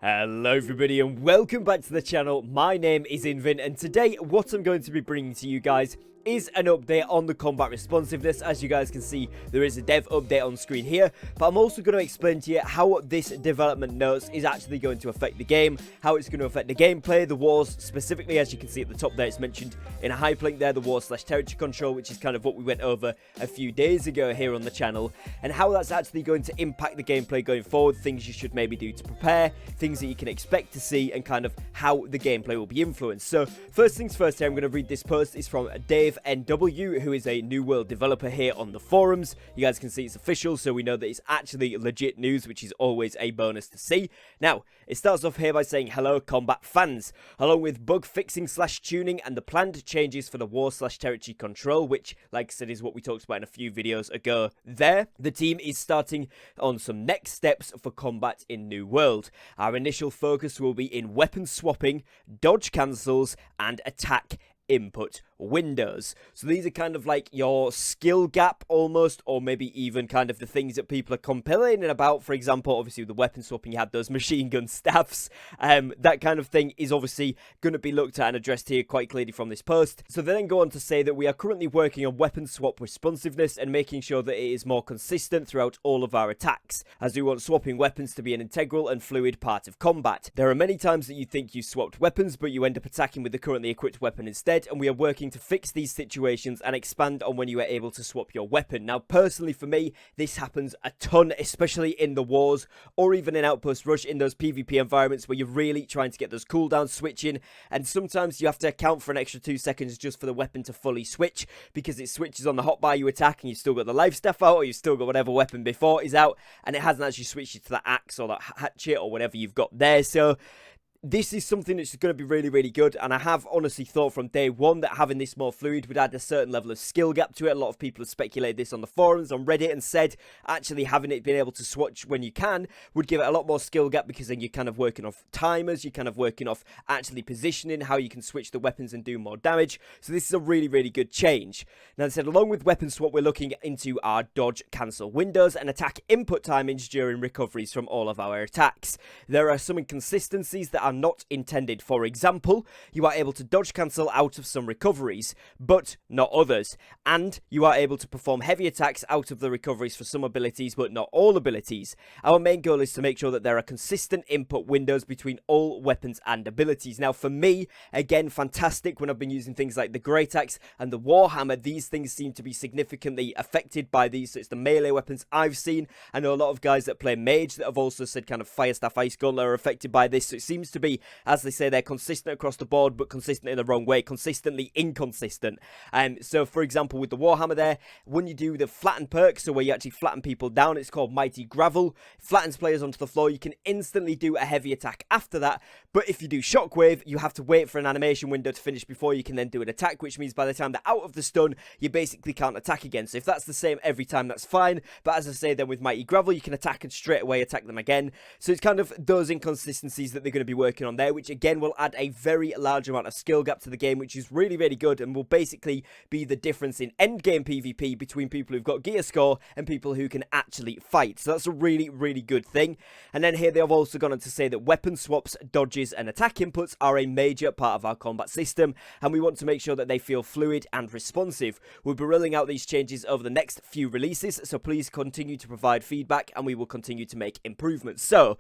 Hello everybody and welcome back to the channel. My name is Invin and today what I'm going to be bringing to you guys is an update on the combat responsiveness. As you guys can see, there is a dev update on screen here, but I'm also going to explain to you how this development notes is actually going to affect the game, how it's going to affect the gameplay, the wars specifically. As you can see at the top there, it's mentioned in a hyperlink there, the war/territory control, which is kind of what we went over a few days ago here on the channel, and how that's actually going to impact the gameplay going forward, things you should maybe do to prepare, things that you can expect to see, and kind of how the gameplay will be influenced. So first things first here, I'm going to read this post. It's from Dave NW, who is a New World developer here on the forums. You guys can see it's official, so we know that it's actually legit news, which is always a bonus to see. Now, it starts off here by saying, hello combat fans, along with bug fixing / tuning and the planned changes for the war/territory control, which, like I said, is what we talked about in a few videos ago there. The team is starting on some next steps for combat in New World. Our initial focus will be in weapon swapping, dodge cancels, and attack input windows. So these are kind of like your skill gap almost, or maybe even kind of the things that people are complaining about. For example, obviously with the weapon swapping, you had those machine gun staffs. That kind of thing is obviously going to be looked at and addressed here quite clearly from this post. So they then go on to say that we are currently working on weapon swap responsiveness and making sure that it is more consistent throughout all of our attacks, as we want swapping weapons to be an integral and fluid part of combat. There are many times that you think you swapped weapons, but you end up attacking with the currently equipped weapon instead, and we are working to fix these situations and expand on when you are able to swap your weapon. Now, personally for me, this happens a ton, especially in the wars or even in Outpost Rush, in those PvP environments where you're really trying to get those cooldowns switching, and sometimes you have to account for an extra 2 seconds just for the weapon to fully switch, because it switches on the hotbar you attack and you've still got the life staff out, or you've still got whatever weapon before is out, and it hasn't actually switched you to that axe or that hatchet or whatever you've got there. So this is something that's going to be really, really good, and I have honestly thought from day one that having this more fluid would add a certain level of skill gap to it. A lot of people have speculated this on the forums, on Reddit, and said actually having it being able to switch when you can would give it a lot more skill gap, because then you're kind of working off timers, you're kind of working off actually positioning, how you can switch the weapons and do more damage. So this is a really, really good change. Now, they said along with weapon swap, we're looking into our dodge cancel windows and attack input timings during recoveries from all of our attacks. There are some inconsistencies that are not intended. For example, you are able to dodge cancel out of some recoveries, but not others, and you are able to perform heavy attacks out of the recoveries for some abilities, but not all abilities. Our main goal is to make sure that there are consistent input windows between all weapons and abilities. Now, for me, again, fantastic. When I've been using things like the Great Axe and the Warhammer, these things seem to be significantly affected by these. So it's the melee weapons I've seen. I know a lot of guys that play Mage that have also said kind of Fire Staff, Ice Gauntlet are affected by this. So it seems to be, as they say, they're consistent across the board, but consistent in the wrong way, consistently inconsistent. So for example, with the Warhammer there, when you do the flatten perk, so where you actually flatten people down, it's called Mighty Gravel, flattens players onto the floor, you can instantly do a heavy attack after that. But if you do Shockwave, you have to wait for an animation window to finish before you can then do an attack, which means by the time they're out of the stun, you basically can't attack again. So if that's the same every time, that's fine. But as I say, then with Mighty Gravel, you can attack and straight away attack them again. So it's kind of those inconsistencies that they're going to be working on there, which again will add a very large amount of skill gap to the game, which is really, really good, and will basically be the difference in endgame PvP between people who've got gear score and people who can actually fight. So that's a really, really good thing. And then here they have also gone on to say that weapon swaps, dodges, and attack inputs are a major part of our combat system, and we want to make sure that they feel fluid and responsive. We'll be rolling out these changes over the next few releases, so please continue to provide feedback and we will continue to make improvements. So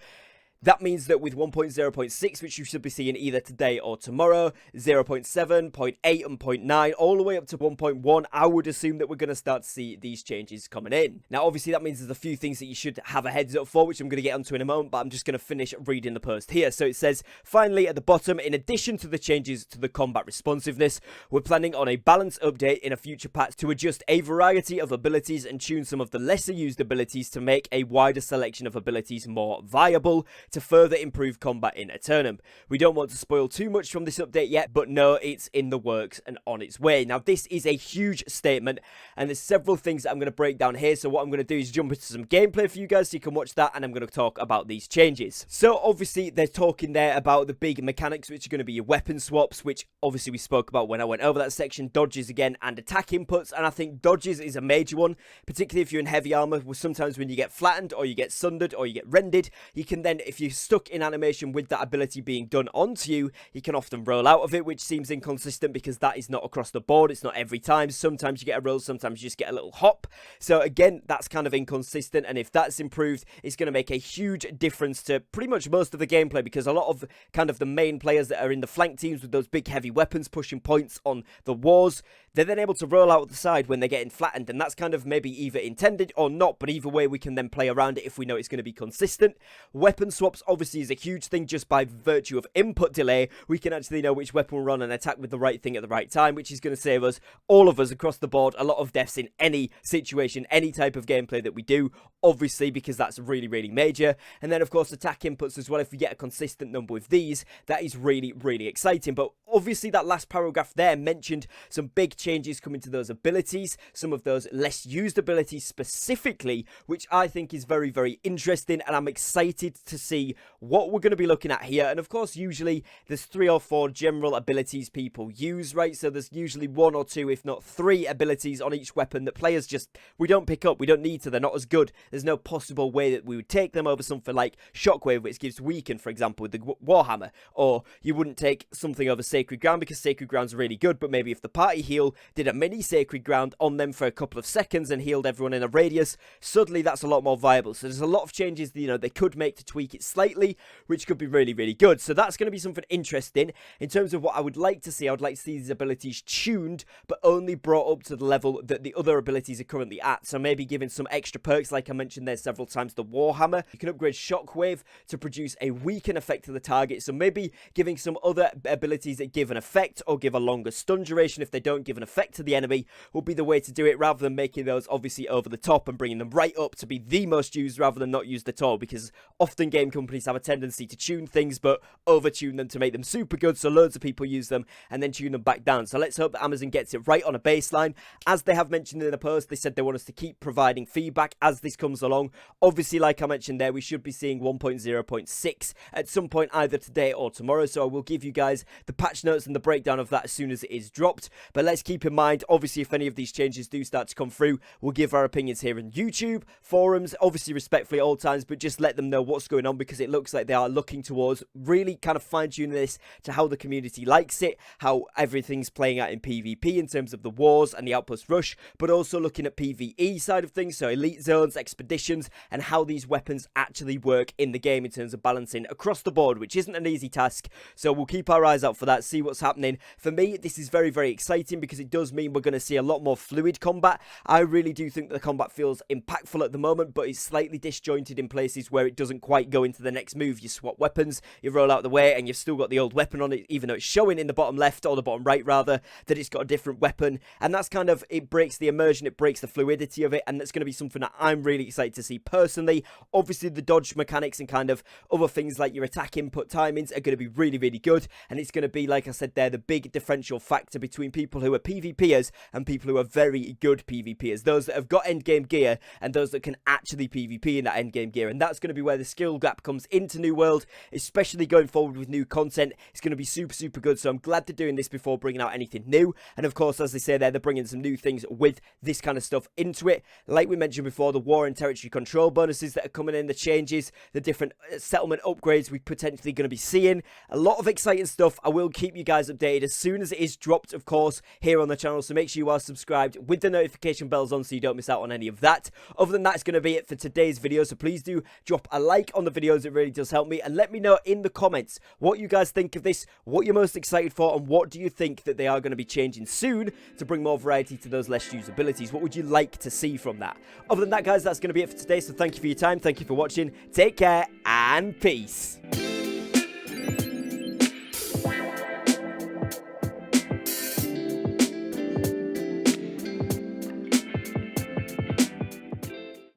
that means that with 1.0.6, which you should be seeing either today or tomorrow, 0.7, 0.8 and 0.9, all the way up to 1.1, I would assume that we're going to start to see these changes coming in. Now, obviously, that means there's a few things that you should have a heads up for, which I'm going to get onto in a moment, but I'm just going to finish reading the post here. So it says, finally, at the bottom, in addition to the changes to the combat responsiveness, we're planning on a balance update in a future patch to adjust a variety of abilities and tune some of the lesser used abilities to make a wider selection of abilities more viable, to further improve combat in Eternum. We don't want to spoil too much from this update yet, but no, it's in the works and on its way. Now, this is a huge statement, and there's several things that I'm going to break down here. So what I'm going to do is jump into some gameplay for you guys so you can watch that, and I'm going to talk about these changes. So obviously, they're talking there about the big mechanics, which are going to be your weapon swaps, which obviously we spoke about when I went over that section, dodges again, and attack inputs. And I think dodges is a major one, particularly if you're in heavy armor, where sometimes when you get flattened or you get sundered or you get rendered, you can then, if if you're stuck in animation with that ability being done onto you, you can often roll out of it, which seems inconsistent because that is not across the board. It's not every time. Sometimes you get a roll, sometimes you just get a little hop. So again, that's kind of inconsistent, and if that's improved, it's going to make a huge difference to pretty much most of the gameplay, because a lot of kind of the main players that are in the flank teams with those big heavy weapons pushing points on the wars, they're then able to roll out the side when they're getting flattened, and that's kind of maybe either intended or not, but either way we can then play around it if we know it's going to be consistent. Weapon swaps obviously is a huge thing. Just by virtue of input delay, we can actually know which weapon will run and attack with the right thing at the right time, which is going to save us, all of us across the board, a lot of deaths in any situation, any type of gameplay that we do, obviously, because that's really, really major. And then of course attack inputs as well. If we get a consistent number with these, that is really, really exciting. But obviously that last paragraph there mentioned some big changes coming to those abilities, some of those less used abilities specifically, which I think is very, very interesting, and I'm excited to see what we're going to be looking at here. And of course, usually there's 3 or 4 general abilities people use, right? So there's usually 1 or 2, if not 3 abilities on each weapon that players just, we don't pick up, we don't need to, they're not as good. There's no possible way that we would take them over something like Shockwave, which gives weaken, for example, with the Warhammer, or you wouldn't take something over Sacred Ground because Sacred Ground's really good, but maybe if the party heal did a mini Sacred Ground on them for a couple of seconds and healed everyone in a radius, suddenly that's a lot more viable. So there's a lot of changes, you know, they could make to tweak it slightly, which could be really, really good. So that's going to be something interesting. In terms of what I would like to see, I would like to see these abilities tuned, but only brought up to the level that the other abilities are currently at. So maybe giving some extra perks, like I mentioned there several times, the Warhammer. You can upgrade Shockwave to produce a weaken effect to the target. So maybe giving some other abilities that give an effect or give a longer stun duration if they don't give an effect to the enemy will be the way to do it, rather than making those obviously over the top and bringing them right up to be the most used rather than not used at all, because often game companies have a tendency to tune things but over tune them to make them super good, so loads of people use them and then tune them back down. So let's hope that Amazon gets it right on a baseline. As they have mentioned in the post, they said they want us to keep providing feedback as this comes along. Obviously, like I mentioned there, we should be seeing 1.0.6 at some point either today or tomorrow, so I will give you guys the patch notes and the breakdown of that as soon as it is dropped. But let's keep in mind, obviously, if any of these changes do start to come through, we'll give our opinions here on YouTube, forums, obviously respectfully at all times, but just let them know what's going on, because it looks like they are looking towards really kind of fine-tuning this to how the community likes it, how everything's playing out in PvP in terms of the wars and the outpost rush, but also looking at PvE side of things, so elite zones, expeditions, and how these weapons actually work in the game in terms of balancing across the board, which isn't an easy task. So we'll keep our eyes out for that, see what's happening. For me, this is very, very exciting because it does mean we're going to see a lot more fluid combat. I really do think the combat feels impactful at the moment, but it's slightly disjointed in places where it doesn't quite go into the next move. You swap weapons, you roll out the way, and you've still got the old weapon on it, even though it's showing in the bottom left, or the bottom right rather, that it's got a different weapon. And that's kind of, it breaks the immersion, it breaks the fluidity of it, and that's going to be something that I'm really excited to see personally. Obviously, the dodge mechanics and kind of other things like your attack input timings are going to be really, really good, and it's going to be, like I said there, the big differential factor between people who are PvPers and people who are very good PvPers, those that have got endgame gear and those that can actually PvP in that endgame gear. And that's going to be where the skill gap comes into New World, especially going forward with new content. It's going to be super, super good, so I'm glad they're doing this before bringing out anything new. And of course, as they say there, they're bringing some new things with this kind of stuff into it. Like we mentioned before, the war and territory control bonuses that are coming in, the changes, the different settlement upgrades we're potentially going to be seeing. A lot of exciting stuff. I will keep you guys updated as soon as it is dropped, of course, here on the channel, so make sure you are subscribed with the notification bells on so you don't miss out on any of that. Other than that, it's going to be it for today's video, so please do drop a like on the videos. It really does help me, and let me know in the comments what you guys think of this, what you're most excited for, and what do you think that they are going to be changing soon to bring more variety to those less used abilities. What would you like to see from that? Other than that, guys, that's going to be it for today, so thank you for your time, thank you for watching, take care, and peace.